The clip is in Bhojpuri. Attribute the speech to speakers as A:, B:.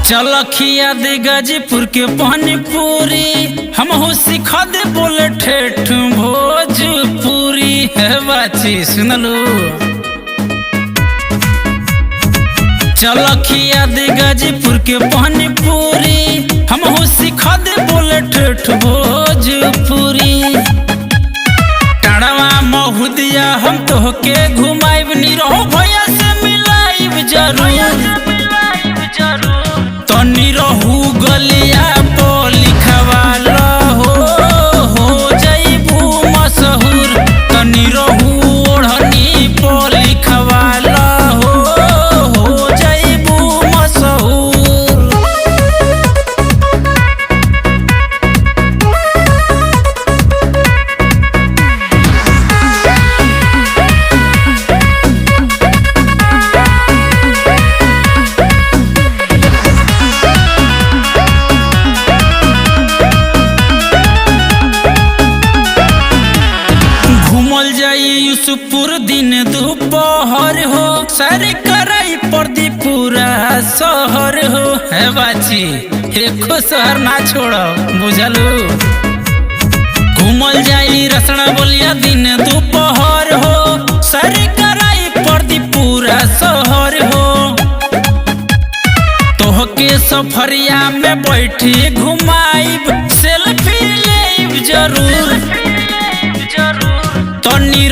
A: चलखिया दे गाजीपुर के पानी पूरी हम हो सिखा दे बोले ठेठ भोजपुरी है बाची सुनलू। चलखिया दे गाजीपुर के पानी पूरी हम हो सिखा दे बोले ठेठ भोजपुरी। टाड़वा महुदिया हम तो के घुमाइब नी रहो भैया से मिलाइब जरूर। तनी रहू गलिया पो लिखवाला हो जइबू मशहूर। तनी रहू ओढ़नी पो लिखवाला हो जइबू मशहूर। यूसुफपुर दिन दोपहर हो सारे कराई पर्दी पूरा शहर हो है बाची एको शहर ना छोड़ो बुझलू। घूमल जाई रसना बोलिया दिन दोपहर हो सारे कराई पर्दी पूरा शहर हो। तोहके सफरिया में बैठी घुमाइब सेल्फी लेब जरूर। तनी